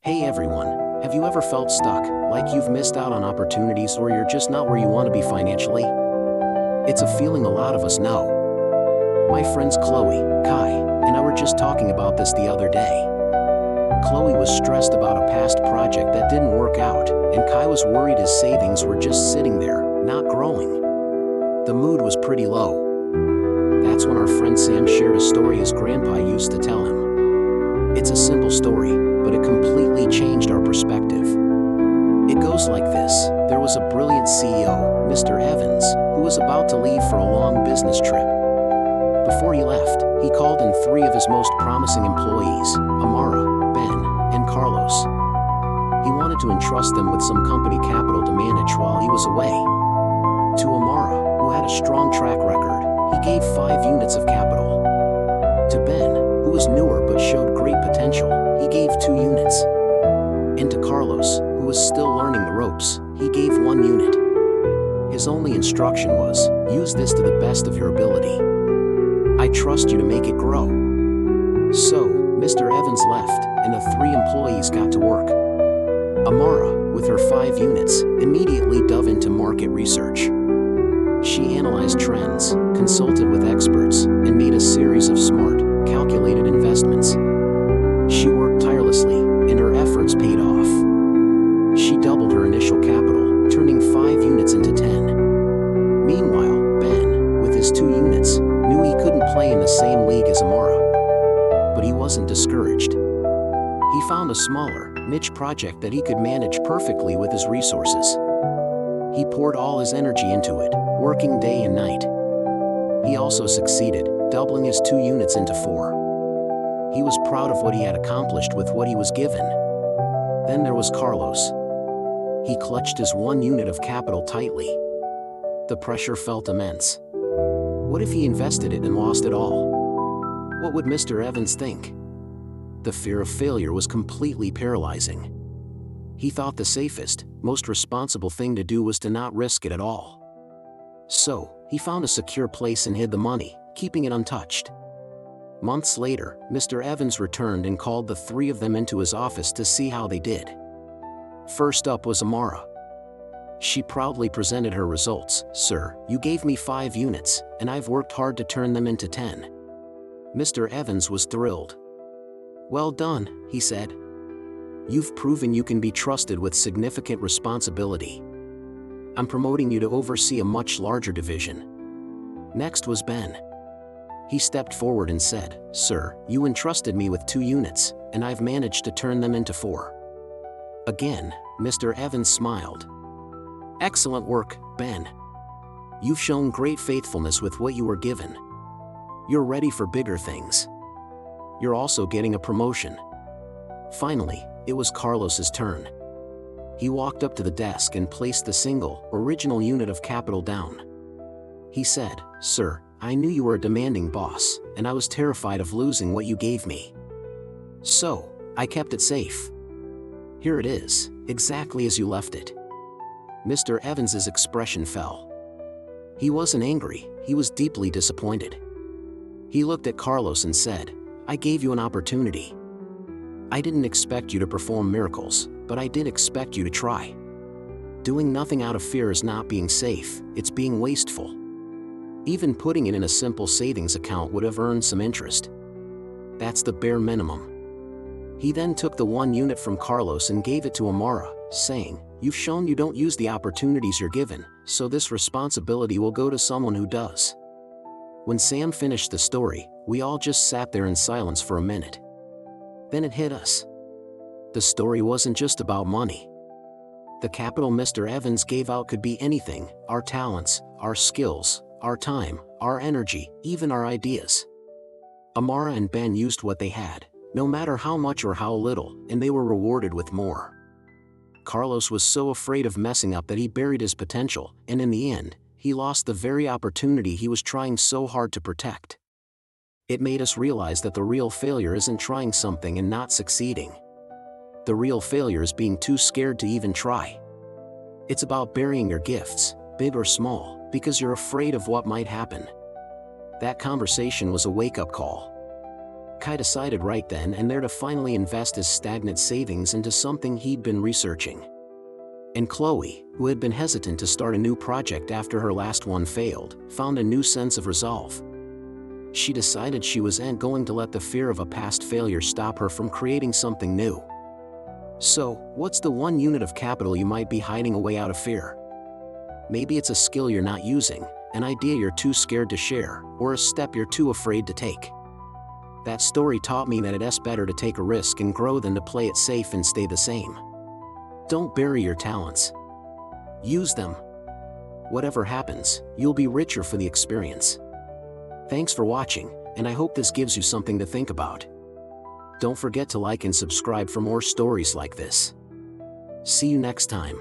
Hey everyone, have you ever felt stuck, like you've missed out on opportunities or you're just not where you want to be financially? It's a feeling a lot of us know. My friends Chloe, Kai, and I were just talking about this the other day. Chloe was stressed about a past project that didn't work out, and Kai was worried his savings were just sitting there, not growing. The mood was pretty low. That's when our friend Sam shared a story his grandpa used to tell him. It's a simple story, but it completely changed our perspective. It goes like this. There was a brilliant CEO, Mr. Evans, who was about to leave for a long business trip. Before he left, he called in three of his most promising employees, Amara, Ben, and Carlos. He wanted to entrust them with some company capital to manage while he was away. To Amara, who had a strong track record, he gave 5 units of capital. To Ben, who was newer but showed great potential, he gave 2 units. And to Carlos, who was still learning the ropes, he gave 1 unit. His only instruction was, use this to the best of your ability. I trust you to make it grow. So, Mr. Evans left, and the 3 employees got to work. Amara, with her 5 units, immediately dove into market research. She analyzed trends, consulted with experts, and made a series of smart, calculated investments. She worked tirelessly, and her efforts paid off. She doubled her initial capital, turning 5 units into 10. Meanwhile, Ben, with his 2 units, knew he couldn't play in the same league as Amara. But he wasn't discouraged. He found a smaller, niche project that he could manage perfectly with his resources. He poured all his energy into it, working day and night. He also succeeded, doubling his 2 units into 4. He was proud of what he had accomplished with what he was given. Then there was Carlos. He clutched his 1 unit of capital tightly. The pressure felt immense. What if he invested it and lost it all? What would Mr. Evans think? The fear of failure was completely paralyzing. He thought the safest, most responsible thing to do was to not risk it at all. So, he found a secure place and hid the money, keeping it untouched. Months later, Mr. Evans returned and called the 3 of them into his office to see how they did. First up was Amara. She proudly presented her results. Sir, you gave me 5 units, and I've worked hard to turn them into 10. Mr. Evans was thrilled. Well done, he said. You've proven you can be trusted with significant responsibility. I'm promoting you to oversee a much larger division. Next was Ben. He stepped forward and said, Sir, you entrusted me with 2 units, and I've managed to turn them into 4. Again, Mr. Evans smiled. Excellent work, Ben. You've shown great faithfulness with what you were given. You're ready for bigger things. You're also getting a promotion. Finally, it was Carlos's turn. He walked up to the desk and placed the single, original unit of capital down. He said, Sir, I knew you were a demanding boss, and I was terrified of losing what you gave me. So, I kept it safe. Here it is, exactly as you left it. Mr. Evans's expression fell. He wasn't angry, he was deeply disappointed. He looked at Carlos and said, I gave you an opportunity. I didn't expect you to perform miracles, but I did expect you to try. Doing nothing out of fear is not being safe, it's being wasteful. Even putting it in a simple savings account would have earned some interest. That's the bare minimum. He then took the 1 unit from Carlos and gave it to Amara, saying, You've shown you don't use the opportunities you're given, so this responsibility will go to someone who does. When Sam finished the story, we all just sat there in silence for a minute. Then it hit us. The story wasn't just about money. The capital Mr. Evans gave out could be anything: our talents, our skills, our time, our energy, even our ideas. Amara and Ben used what they had, no matter how much or how little, and they were rewarded with more. Carlos was so afraid of messing up that he buried his potential, and in the end, he lost the very opportunity he was trying so hard to protect. It made us realize that the real failure isn't trying something and not succeeding. The real failure is being too scared to even try. It's about burying your gifts, big or small, because you're afraid of what might happen. That conversation was a wake-up call. Kai decided right then and there to finally invest his stagnant savings into something he'd been researching. And Chloe, who had been hesitant to start a new project after her last one failed, found a new sense of resolve. She decided she wasn't going to let the fear of a past failure stop her from creating something new. So, what's the one unit of capital you might be hiding away out of fear? Maybe it's a skill you're not using, an idea you're too scared to share, or a step you're too afraid to take. That story taught me that it's better to take a risk and grow than to play it safe and stay the same. Don't bury your talents. Use them. Whatever happens, you'll be richer for the experience. Thanks for watching, and I hope this gives you something to think about. Don't forget to like and subscribe for more stories like this. See you next time.